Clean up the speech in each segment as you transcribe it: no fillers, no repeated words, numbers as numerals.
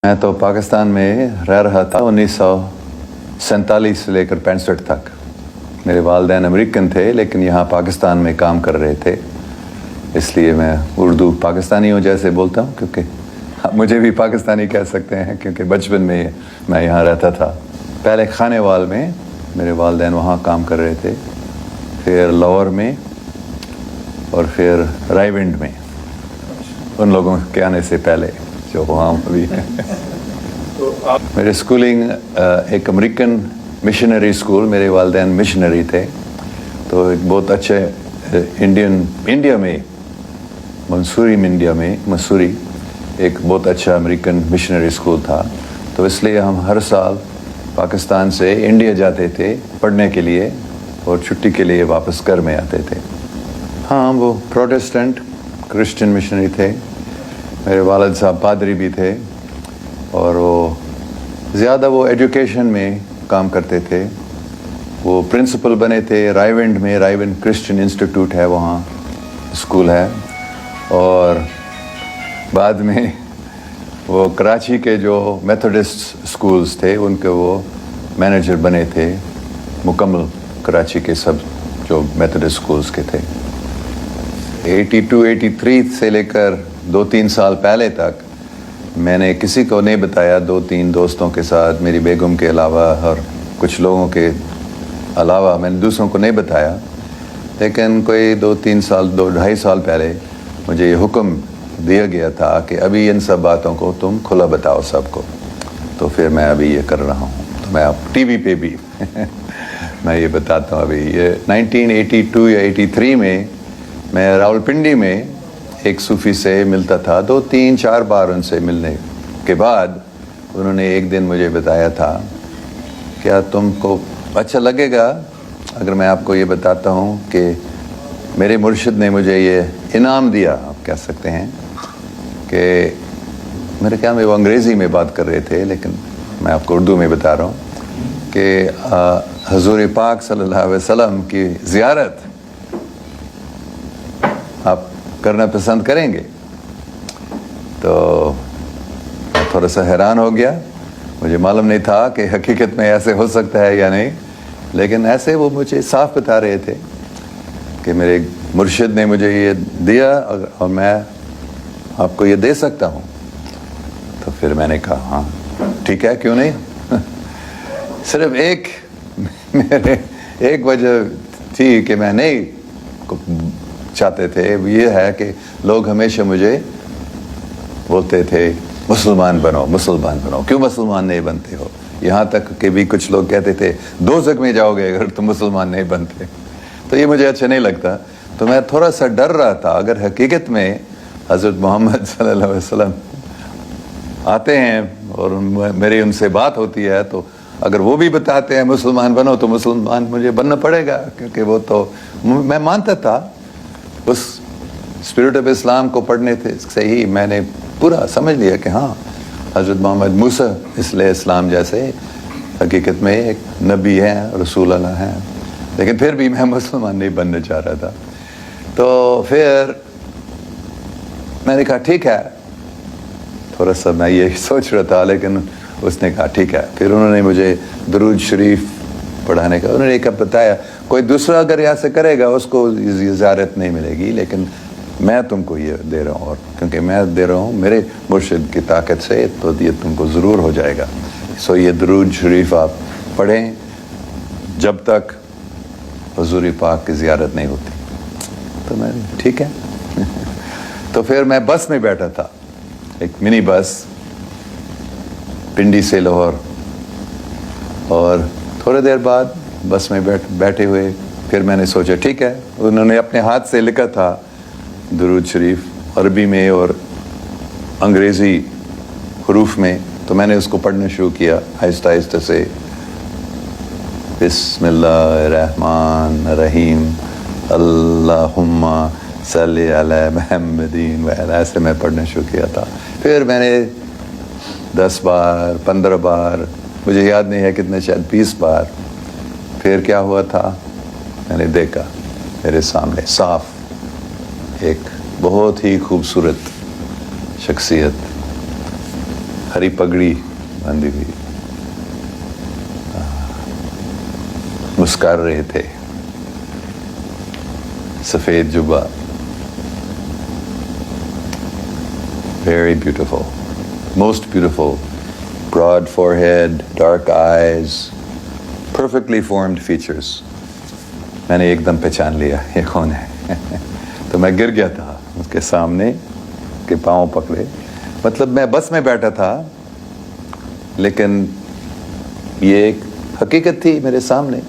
मैं तो पाकिस्तान में रह रहा था 1947 से लेकर 65 तक। मेरे वालिदैन अमेरिकन थे लेकिन यहाँ पाकिस्तान में काम कर रहे थे, इसलिए मैं उर्दू पाकिस्तानियों जैसे बोलता हूँ, क्योंकि आप मुझे भी पाकिस्तानी कह सकते हैं क्योंकि बचपन में मैं यहाँ रहता था। पहले खानेवाल में मेरे वालिदैन वहाँ काम कर रहे थे, फिर लाहौर में और फिर रायविंड में, उन लोगों के आने से पहले जो वहाँ अभी है। मेरे स्कूलिंग एक अमेरिकन मिशनरी स्कूल, मेरे वालिदैन मिशनरी थे, तो एक बहुत अच्छे इंडिया में मसूरी एक बहुत अच्छा अमेरिकन मिशनरी स्कूल था। तो इसलिए हम हर साल पाकिस्तान से इंडिया जाते थे पढ़ने के लिए और छुट्टी के लिए वापस घर में आते थे। हाँ, वो प्रोटेस्टेंट क्रिश्चियन मिशनरी थे। मेरे वालिद साहब पादरी भी थे और वो ज़्यादा वो एजुकेशन में काम करते थे। वो प्रिंसिपल बने थे रायविंड में, रायविंड क्रिश्चियन इंस्टीट्यूट है, वहाँ स्कूल है। और बाद में वो कराची के जो मेथोडिस्ट स्कूल्स थे उनके वो मैनेजर बने थे, मुकम्मल कराची के सब जो मेथोडिस्ट स्कूल्स के थे। 82-83 से लेकर 2-3 साल पहले तक मैंने किसी को नहीं बताया, 2-3 दोस्तों के साथ, मेरी बेगम के अलावा और कुछ लोगों के अलावा मैंने दूसरों को नहीं बताया। लेकिन कोई 2-3 साल 2-2.5 साल पहले मुझे ये हुक्म दिया गया था कि अभी इन सब बातों को तुम खुला बताओ सबको। तो फिर मैं अभी ये कर रहा हूँ। तो मैं अब टीवी पे भी मैं ये बताता हूँ। अभी ये 1982 या 83 में मैं रावलपिंडी में एक सूफ़ी से मिलता था। 2-3-4 बार उनसे मिलने के बाद उन्होंने एक दिन मुझे बताया था, क्या तुमको अच्छा लगेगा अगर मैं आपको ये बताता हूँ कि मेरे मुर्शिद ने मुझे ये इनाम दिया, आप कह सकते हैं, कि मेरे ख्याल में वो अंग्रेज़ी में बात कर रहे थे लेकिन मैं आपको उर्दू में बता रहा हूँ कि हुज़ूर पाक सल्लल्लाहु अलैहि वसल्लम की ज़ियारत आप करना पसंद करेंगे। तो मैं थोड़ा सा हैरान हो गया, मुझे मालूम नहीं था कि हकीकत में ऐसे हो सकता है या नहीं, लेकिन ऐसे वो मुझे साफ बता रहे थे कि मेरे मुर्शिद ने मुझे ये दिया और मैं आपको ये दे सकता हूँ। तो फिर मैंने कहा हाँ ठीक है, क्यों नहीं। सिर्फ एक वजह थी कि मैं नहीं चाहते थे, ये है कि लोग हमेशा मुझे बोलते थे मुसलमान बनो, मुसलमान बनो, क्यों मुसलमान नहीं बनते हो। यहाँ तक कि भी कुछ लोग कहते थे दोज़ख में जाओगे अगर तुम मुसलमान नहीं बनते। तो ये मुझे अच्छा नहीं लगता। तो मैं थोड़ा सा डर रहा था, अगर हकीकत में हज़रत मोहम्मद सल्लल्लाहु अलैहि वसल्लम आते हैं और मेरी उनसे बात होती है, तो अगर वो भी बताते हैं मुसलमान बनो तो मुसलमान मुझे बनना पड़ेगा, क्योंकि वो तो मैं मानता था। उस स्पिरिट ऑफ इस्लाम को पढ़ने से ही मैंने पूरा समझ लिया कि हाँ, हज़रत मोहम्मद मूसा इस्लाम जैसे हकीकत में एक नबी हैं, रसूल अल्लाह हैं, लेकिन फिर भी मैं मुसलमान नहीं बनना चाह रहा था। तो फिर मैंने कहा ठीक है, थोड़ा सा मैं ये सोच रहा था, लेकिन उसने कहा ठीक है। फिर उन्होंने मुझे दरूद शरीफ पढ़ाने का उन्होंने एक बताया, कोई दूसरा अगर यहाँ से करेगा उसको ज़ियारत नहीं मिलेगी, लेकिन मैं तुमको ये दे रहा हूँ, और क्योंकि मैं दे रहा हूँ मेरे मुर्शिद की ताकत से, तो ये तुमको ज़रूर हो जाएगा। सो ये दरूद शरीफ आप पढ़ें जब तक हुज़ूर पाक की ज़ियारत नहीं होती। तो मैं ठीक है। तो फिर मैं बस में बैठा था, एक मिनी बस पिंडी से लाहौर, और थोड़ी देर बाद बस में बैठे हुए फिर मैंने सोचा ठीक है, उन्होंने अपने हाथ से लिखा था दुरूद शरीफ अरबी में और अंग्रेज़ी हरूफ में, तो मैंने उसको पढ़ना शुरू किया आहिस्ता आहिस्ता से। बिस्मिल्लाहिर्रहमानिर्रहीम अल्लाहुम्मा सल्ली अला मुहम्मदिन व अला, ऐसे मैं पढ़ना शुरू किया था। फिर मैंने 10 बार 15 बार, मुझे याद नहीं है कितने, शायद 20 बार। फिर क्या हुआ था, मैंने देखा मेरे सामने साफ एक बहुत ही खूबसूरत शख्सियत हरी पगड़ी बांधी हुई, मुस्कुरा रहे थे, सफेद जुब्बा, very beautiful, most beautiful, broad forehead, dark eyes, perfectly formed features. मैंने एकदम पहचान लिया ये कौन है। तो मैं गिर गया था उसके सामने, के पाँव पकड़े, मतलब मैं बस में बैठा था लेकिन ये एक हकीकत थी मेरे सामने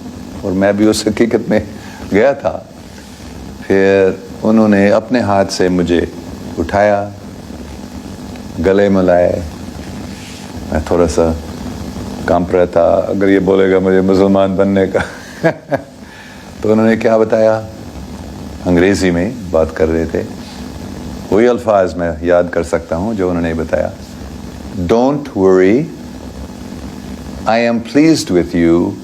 और मैं भी उस हकीकत में गया था। फिर उन्होंने अपने हाथ से मुझे उठाया, गले मिलाए, मैं थोड़ा सा कांप रहा था, अगर ये बोलेगा मुझे मुसलमान बनने का तो उन्होंने क्या बताया, अंग्रेज़ी में बात कर रहे थे, वही अल्फाज मैं याद कर सकता हूँ जो उन्होंने बताया, don't worry, I am pleased with you,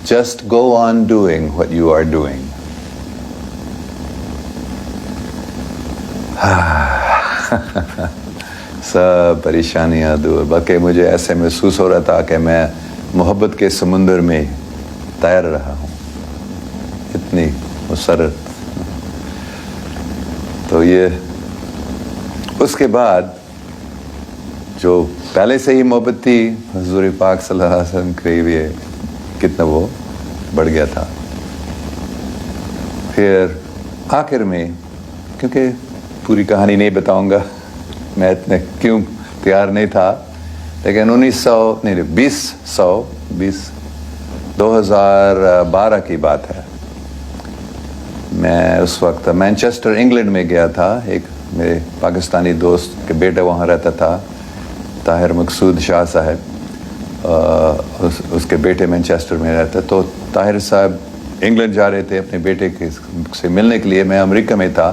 just go on doing what you are doing. सब परेशानियाँ दूर, बल्कि मुझे ऐसे महसूस हो रहा था कि मैं मोहब्बत के समुंदर में तैर रहा हूँ, इतनी मुसरत। तो ये उसके बाद जो पहले से ही मोहब्बत थी हुज़ूर पाक सल्लल्लाहु अलैहि वसल्लम करीब, ये कितना वो बढ़ गया था। फिर आखिर में, क्योंकि पूरी कहानी नहीं बताऊंगा, मैं इतने क्यों तैयार नहीं था, लेकिन 2012 की बात है, मैं उस वक्त मैनचेस्टर इंग्लैंड में गया था। एक मेरे पाकिस्तानी दोस्त के बेटा वहाँ रहता था, ताहिर मकसूद शाह साहब, उसके बेटे मैनचेस्टर में रहते, तो ताहिर साहब इंग्लैंड जा रहे थे अपने बेटे से मिलने के लिए, मैं अमेरिका में था।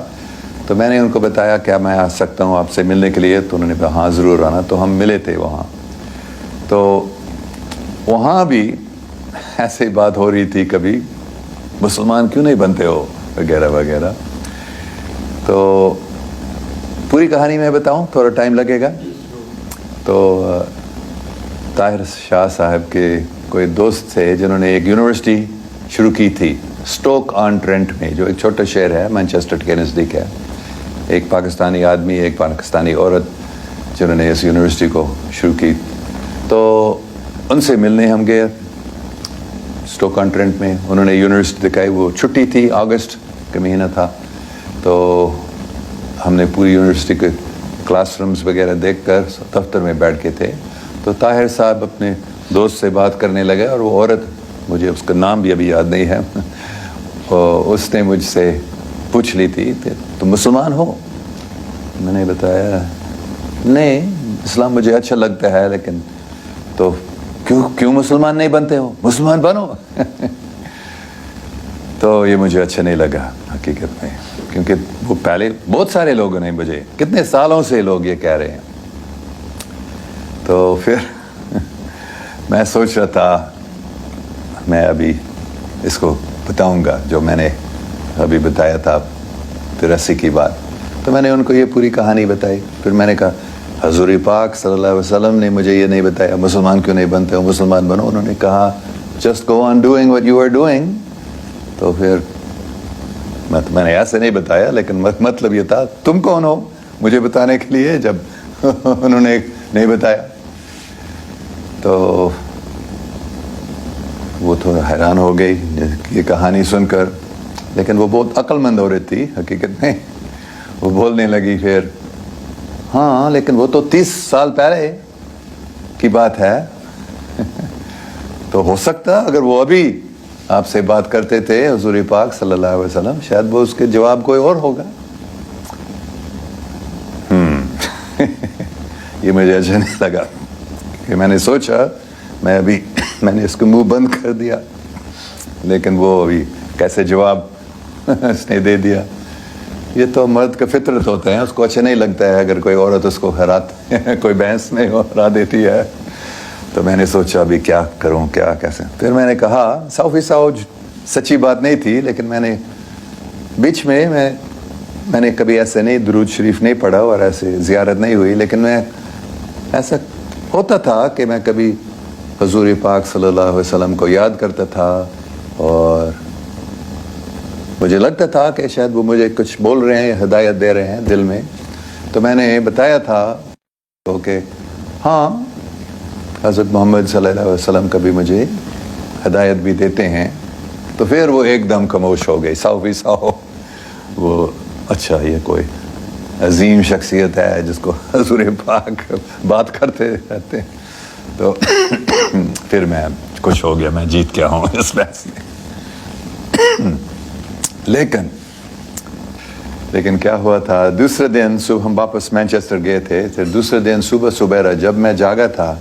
तो मैंने उनको बताया क्या मैं आ सकता हूँ आपसे मिलने के लिए, तो उन्होंने कहा हाँ ज़रूर आना। तो हम मिले थे वहाँ, तो वहाँ भी ऐसे ही बात हो रही थी, कभी मुसलमान क्यों नहीं बनते हो वगैरह वगैरह। तो पूरी कहानी मैं बताऊँ, थोड़ा टाइम लगेगा। तो ताहिर शाह साहब के कोई दोस्त थे जिन्होंने एक यूनिवर्सिटी शुरू की थी स्टोक ऑन ट्रेंट में, जो एक छोटा शहर है मैनचेस्टर के नज़दीक है। एक पाकिस्तानी आदमी, एक पाकिस्तानी औरत, जिन्होंने इस यूनिवर्सिटी को शुरू की। तो उनसे मिलने हम गए स्टोक ऑन ट्रेंट में, उन्होंने यूनिवर्सिटी दिखाई, वो छुट्टी थी, अगस्त का महीना था। तो हमने पूरी यूनिवर्सिटी के क्लासरूम्स वगैरह देखकर दफ्तर में बैठ के थे। तो ताहिर साहब अपने दोस्त से बात करने लगे और वो औरत, मुझे उसका नाम भी अभी याद नहीं है, और उसने मुझसे पूछ ली थी तुम मुसलमान हो? मैंने बताया नहीं, इस्लाम मुझे अच्छा लगता है, लेकिन तो क्यों मुसलमान नहीं बनते हो, मुसलमान बनो तो ये मुझे अच्छा नहीं लगा हकीकत में, क्योंकि वो पहले बहुत सारे लोगों ने, मुझे कितने सालों से लोग ये कह रहे हैं। तो फिर मैं सोच रहा था मैं अभी इसको बताऊंगा जो मैंने अभी बताया था 83 की बात। तो मैंने उनको ये पूरी कहानी बताई। फिर मैंने कहा हज़ूर पाक सल्लल्लाहु अलैहि वसल्लम ने मुझे ये नहीं बताया मुसलमान क्यों नहीं बनते हो, मुसलमान बनो। उन्होंने कहा just go on doing what you are doing. तो फिर मैंने ऐसे नहीं बताया, लेकिन मतलब ये था तुम कौन हो मुझे बताने के लिए, जब उन्होंने नहीं बताया। तो वो थोड़ा हैरान हो गई ये कहानी सुनकर, लेकिन वो बहुत अक्लमंद औरत थी हकीकत में। वो बोलने लगी फिर, हाँ लेकिन वो तो 30 साल पहले की बात है तो हो सकता अगर वो अभी आपसे बात करते थे हुज़ूर पाक सल्लल्लाहु अलैहि वसल्लम, शायद वो उसके जवाब कोई और होगा। ये मुझे अच्छा नहीं लगा कि मैंने सोचा मैंने इसको मुंह बंद कर दिया, लेकिन वो अभी कैसे जवाब इसने दे दिया। ये तो मर्द का फितरत होता है, उसको अच्छा नहीं लगता है अगर कोई औरत उसको कोई बहस में हरा देती है। तो मैंने सोचा अभी क्या करूं, क्या कैसे। फिर मैंने कहा 100% सच्ची बात नहीं थी, लेकिन मैंने बीच में मैंने कभी ऐसे नहीं दुरूद शरीफ नहीं पढ़ा और ऐसे ज़ियारत नहीं हुई, लेकिन मैं ऐसा ہوتا تھا کہ میں کبھی حضور پاک صلی اللہ علیہ وسلم کو یاد کرتا تھا اور مجھے لگتا تھا کہ شاید وہ مجھے کچھ بول رہے ہیں، ہدایت دے رہے ہیں دل میں. تو میں نے بتایا تھا کہ ہاں حضرت محمد صلی اللہ علیہ وسلم کبھی مجھے ہدایت بھی دیتے ہیں. تو پھر وہ ایک دم خاموش ہو گئی، 100%. وہ اچھا یہ کوئی عظیم شخصیت ہے جس کو حضور پاک بات کرتے رہتے ہیں. تو پھر میں خوش ہو گیا، میں جیت گیا ہوں اس بحث میں. لیکن کیا ہوا تھا، دوسرے دن صبح ہم واپس مینچسٹر گئے تھے. پھر دوسرے دن صبح جب میں جاگا تھا،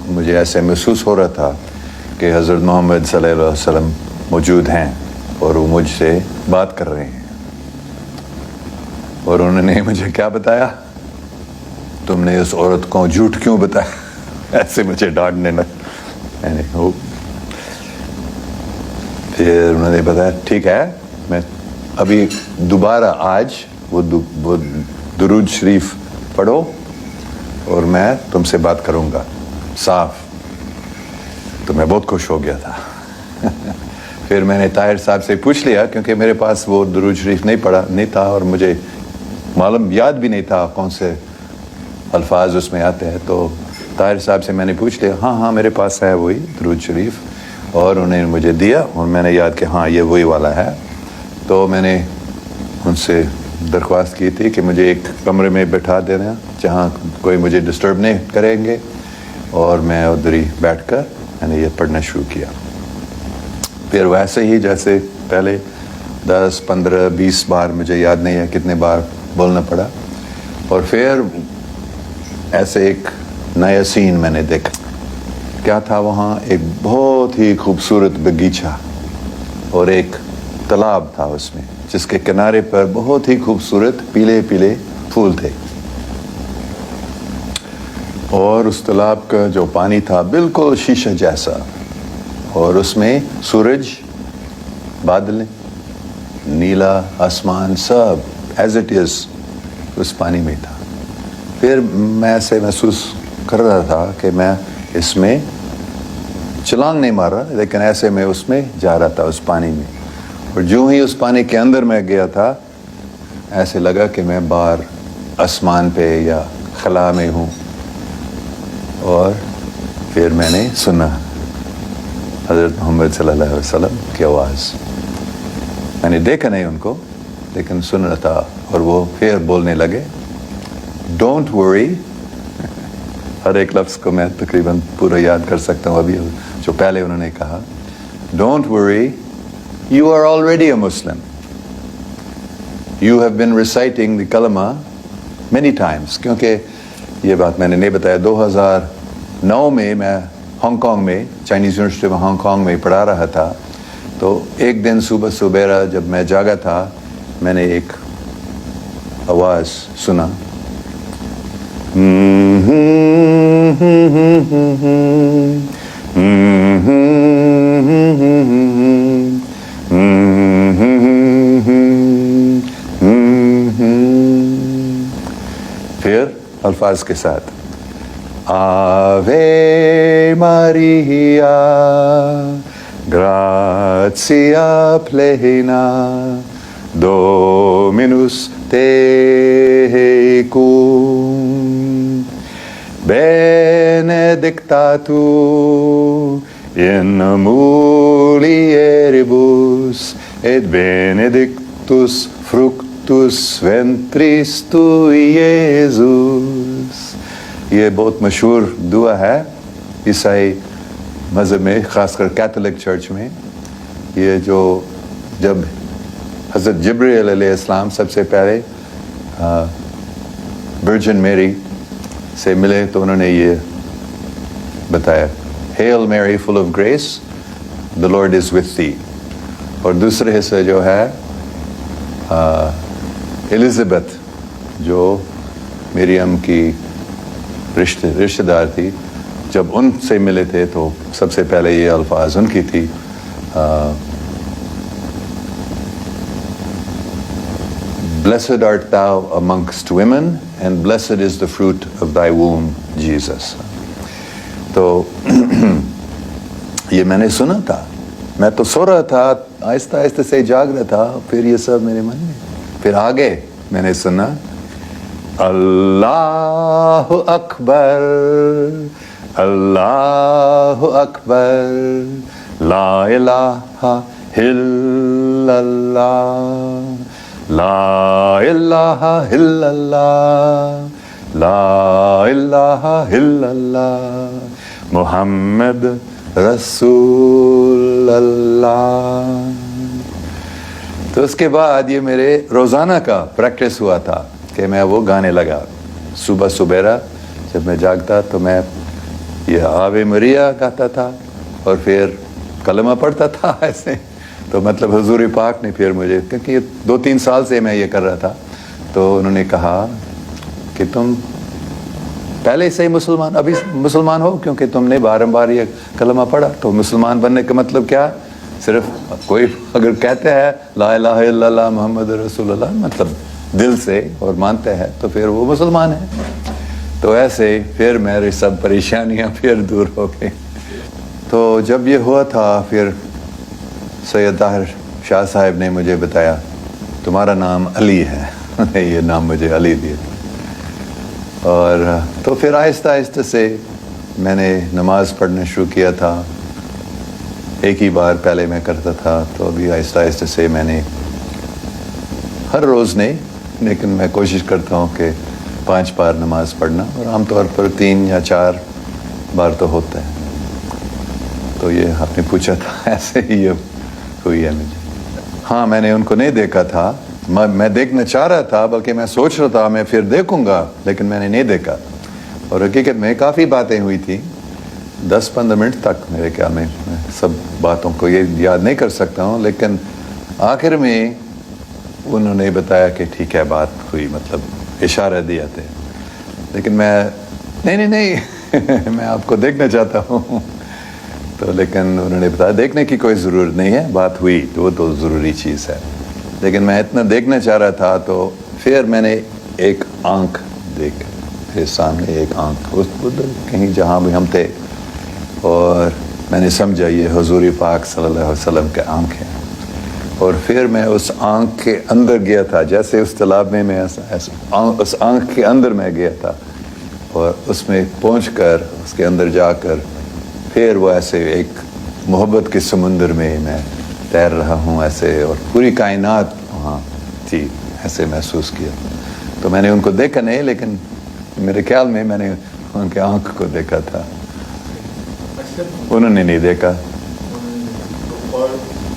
مجھے ایسے محسوس ہو رہا تھا کہ حضرت محمد صلی اللہ علیہ وسلم موجود ہیں اور وہ مجھ سے بات کر رہے ہیں. اور انہوں نے مجھے کیا بتایا، تم نے اس عورت کو جھوٹ کیوں بتایا. ایسے مجھے ڈانٹنے لگا. پھر انہوں نے بتایا ٹھیک ہے، میں ابھی دوبارہ آج وہ درود شریف پڑھو اور میں تم سے بات کروں گا صاف. تو میں بہت خوش ہو گیا تھا. پھر میں نے طاہر صاحب سے پوچھ لیا، کیونکہ میرے پاس وہ درود شریف نہیں تھا اور مجھے معلوم یاد بھی نہیں تھا کون سے الفاظ اس میں آتے ہیں. تو طاہر صاحب سے میں نے پوچھ لیا، ہاں میرے پاس ہے وہی درود شریف. اور انہوں نے مجھے دیا اور میں نے یاد کہ ہاں یہ وہی والا ہے. تو میں نے ان سے درخواست کی تھی کہ مجھے ایک کمرے میں بٹھا دینا جہاں کوئی مجھے ڈسٹرب نہیں کریں گے، اور میں ادھر ہی بیٹھ کر میں نے یہ پڑھنا شروع کیا. پھر ویسے ہی جیسے پہلے 10 15 20 بار، مجھے یاد نہیں ہے کتنے بار بولنا پڑا. اور پھر ایسے ایک نیا سین میں نے دیکھا. کیا تھا وہاں؟ ایک بہت ہی خوبصورت باغیچہ اور ایک تالاب تھا اس میں، جس کے کنارے پر بہت ہی خوبصورت پیلے پیلے پھول تھے. اور اس تالاب کا جو پانی تھا بالکل شیشہ جیسا، اور اس میں سورج، بادل، نیلا آسمان سب ایز اٹ از اس پانی میں تھا. پھر میں ایسے محسوس کر رہا تھا کہ میں اس میں چھلانگ نہیں مار رہا، لیکن ایسے میں اس میں جا رہا تھا اس پانی میں. اور جو ہی اس پانی کے اندر میں گیا تھا، ایسے لگا کہ میں باہر آسمان پہ یا خلا میں ہوں. اور پھر میں نے سنا حضرت محمد صلی اللہ علیہ وسلم کی آواز. میں نے دیکھا نہیں ان کو، لیکن سن رہا تھا. اور وہ پھر بولنے لگے، ڈونٹ ورری. ہر ایک لفظ کو میں تقریباً پورا یاد کر سکتا ہوں ابھی، جو پہلے انہوں نے کہا. Don't worry, you are already a Muslim. You have been reciting the kalama many times. کیونکہ یہ بات میں نے نہیں بتایا، 2009 میں ہانگ کانگ میں، چائنیز یونیورسٹی میں ہانگ کانگ میں پڑھا رہا تھا. تو ایک دن صبح جب میں جاگا تھا، میں نے ایک آواز سنا، پھر الفاظ کے ساتھ، آوے ماریا گراتیا پلینا دومینوس tecum benedictatur in mulieribus et benedictus fructus ventris tui, Iesus. یہ بہت مشہور دعا ہے عیسائی مذہب میں، خاص کر کیتھولک چرچ میں. یہ جو جب حضرت جبرائیل علیہ السلام سب سے پہلے ورجن میری سے ملے تو انہوں نے یہ بتایا، Hail Mary full of grace, the Lord is with thee. اور دوسرے حصے جو ہے الزبتھ، جو مریم کی رشتہ دار تھی، جب ان سے ملے تھے تو سب سے پہلے یہ الفاظ ان کی تھی، blessed art thou amongst women and blessed is the fruit of thy womb Jesus. تو یہ میں نے سنا تھا, میں تو سو رہا تھا, آہستہ آہستہ سے جاگ رہا تھا, پھر یہ سب میرے من میں, پھر آگے میں نے سنا اللہ اکبر اللہ اکبر لا الہ الا اللہ لا الہ الا اللہ لا الہ الا اللہ محمد رسول اللہ. تو اس کے بعد یہ میرے روزانہ کا پریکٹس ہوا تھا کہ میں وہ گانے لگا. صبح سبیرا جب میں جاگتا تو میں یہ آوے مریا گاتا تھا اور پھر کلمہ پڑھتا تھا ایسے. تو مطلب حضور پاک نے پھر مجھے, کیونکہ یہ 2-3 سال سے میں یہ کر رہا تھا, تو انہوں نے کہا کہ تم پہلے سے ہی مسلمان, ابھی مسلمان ہو کیونکہ تم نے بارمبار یہ کلمہ پڑھا. تو مسلمان بننے کا مطلب کیا, صرف کوئی اگر کہتے ہیں لا الہ الا اللہ محمد رسول اللہ, مطلب دل سے اور مانتے ہیں, تو پھر وہ مسلمان ہے. تو ایسے پھر میری سب پریشانیاں پھر دور ہو گئی. تو جب یہ ہوا تھا پھر سید طاہر شاہ صاحب نے مجھے بتایا تمہارا نام علی ہے. یہ نام مجھے علی دیے. اور تو پھر آہستہ آہستہ سے میں نے نماز پڑھنا شروع کیا تھا. ایک ہی بار پہلے میں کرتا تھا, تو ابھی آہستہ آہستہ سے میں نے ہر روز نہیں, لیکن میں کوشش کرتا ہوں کہ 5 بار نماز پڑھنا, اور عام طور پر 3 یا 4 بار تو ہوتا ہے. تو یہ آپ نے پوچھا تھا, ایسے ہی یہ ہوئی ہے مجھے. ہاں میں نے ان کو نہیں دیکھا تھا, میں دیکھنا چاہ رہا تھا, بلکہ میں سوچ رہا تھا میں پھر دیکھوں گا, لیکن میں نے نہیں دیکھا. اور حقیقت میں کافی باتیں ہوئی تھیں, 10-15 منٹ تک میرے خیال میں سب باتوں کو یہ یاد نہیں کر سکتا ہوں, لیکن آخر میں انہوں نے بتایا کہ ٹھیک ہے بات ہوئی, مطلب اشارہ دیا تھے. لیکن میں نہیں میں آپ کو دیکھنا چاہتا ہوں. تو لیکن انہوں نے بتایا دیکھنے کی کوئی ضرورت نہیں ہے, بات ہوئی وہ تو ضروری چیز ہے. لیکن میں اتنا دیکھنا چاہ رہا تھا, تو پھر میں نے ایک آنکھ دیکھ, پھر سامنے ایک آنکھ ادھر کہیں جہاں بھی ہم تھے, اور میں نے سمجھا یہ حضور پاک صلی اللہ علیہ وسلم کے آنکھ ہے. اور پھر میں اس آنکھ کے اندر گیا تھا, جیسے اس تالاب میں اس آنکھ کے اندر میں گیا تھا, اور اس میں پہنچ کر اس کے اندر جا کر پھر وہ ایسے ایک محبت کے سمندر میں میں تیر رہا ہوں ایسے, اور پوری کائنات وہاں تھی, ایسے محسوس کیا. تو میں نے ان کو دیکھا نہیں, لیکن میرے خیال میں نے ان کے آنکھ کو دیکھا تھا, انہوں نے نہیں دیکھا.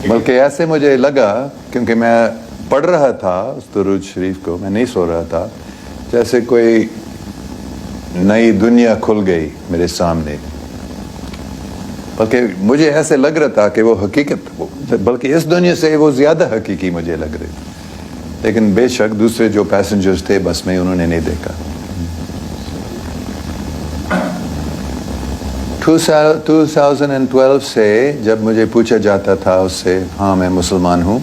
بلکہ ایسے مجھے لگا, کیونکہ میں پڑھ رہا تھا اس درود شریف کو, میں نہیں سو رہا تھا, جیسے کوئی نئی دنیا کھل گئی میرے سامنے. بلکہ مجھے ایسے لگ رہا تھا کہ وہ حقیقت, بلکہ اس دنیا سے وہ زیادہ حقیقی مجھے لگ رہے. لیکن بے شک دوسرے جو پیسنجرز تھے بس میں, انہوں نے نہیں دیکھا. 2012 سے جب مجھے پوچھا جاتا تھا اس سے, ہاں میں مسلمان ہوں,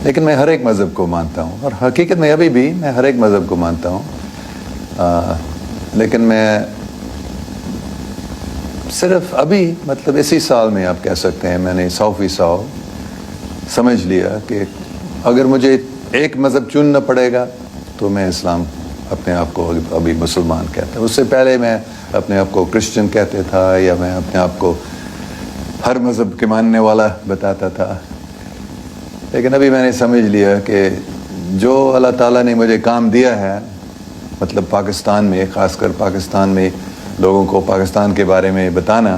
لیکن میں ہر ایک مذہب کو مانتا ہوں, اور حقیقت میں ابھی بھی میں ہر ایک مذہب کو مانتا ہوں. لیکن میں صرف ابھی مطلب اسی سال میں آپ کہہ سکتے ہیں میں نے 100% سمجھ لیا کہ اگر مجھے ایک مذہب چننا پڑے گا تو میں اسلام اپنے آپ کو ابھی مسلمان کہتا ہوں. اس سے پہلے میں اپنے آپ کو کرسچن کہتے تھا, یا میں اپنے آپ کو ہر مذہب کے ماننے والا بتاتا تھا. لیکن ابھی میں نے سمجھ لیا کہ جو اللہ تعالیٰ نے مجھے کام دیا ہے, مطلب پاکستان میں, خاص کر پاکستان میں لوگوں کو پاکستان کے بارے میں بتانا,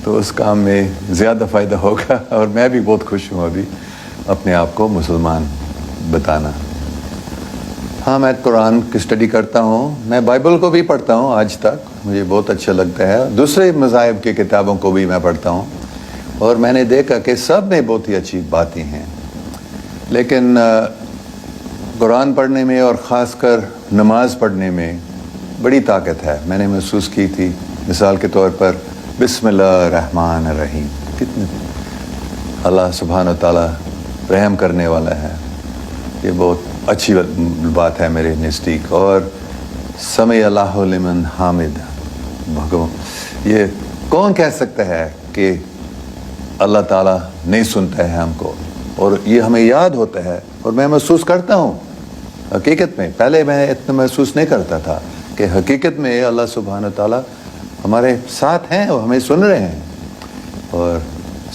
تو اس کام میں زیادہ فائدہ ہوگا. اور میں بھی بہت خوش ہوں ابھی اپنے آپ کو مسلمان بتانا. ہاں میں قرآن کی اسٹڈی کرتا ہوں, میں بائبل کو بھی پڑھتا ہوں آج تک, مجھے بہت اچھا لگتا ہے. دوسرے مذاہب کی کتابوں کو بھی میں پڑھتا ہوں, اور میں نے دیکھا کہ سب میں بہت ہی اچھی باتیں ہیں. لیکن قرآن پڑھنے میں اور خاص کر نماز پڑھنے میں بڑی طاقت ہے. میں نے محسوس کی تھی, مثال کے طور پر بسم اللہ الرحمن الرحیم, کتنے اللہ سبحانہ و تعالیٰ رحم کرنے والا ہے, یہ بہت अच्छी बात है मेरे नज़दीक। और समी अल्लाहु लिमन हामिद, भगवान, ये कौन कह सकता है कि अल्लाह ताला नहीं सुनता है हमको, और ये हमें याद होता है। और मैं महसूस करता हूँ हकीकत में, पहले मैं इतना महसूस नहीं करता था कि हकीकत में अल्लाह सुब्हान ताला हमारे साथ हैं और हमें सुन रहे हैं। और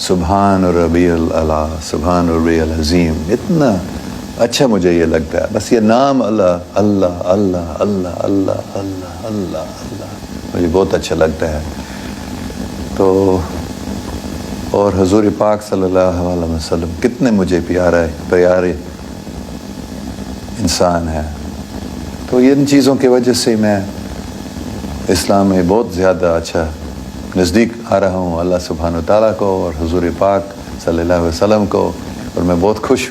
सुब्हान रब्बियल अला, सुब्हान रब्बियल अज़ीम, इतना अच्छा मुझे ये लगता है। बस ये नाम अल्लाह अल्लाह अल्लाह अल्लाह अल्लाह अल्लाह अल्लाह अल्लाह मुझे बहुत अच्छा लगता है। तो और हुज़ूर पाक सल्लल्लाहु अलैहि वसल्लम कितने मुझे प्यारे इंसान है। तो इन चीज़ों की वजह से मैं इस्लाम में बहुत ज़्यादा अच्छा नज़दीक आ रहा हूँ अल्लाह सुब्हान व तआला को और हुज़ूर पाक सल्लल्लाहु अलैहि वसल्लम को, और मैं बहुत खुश हूँ।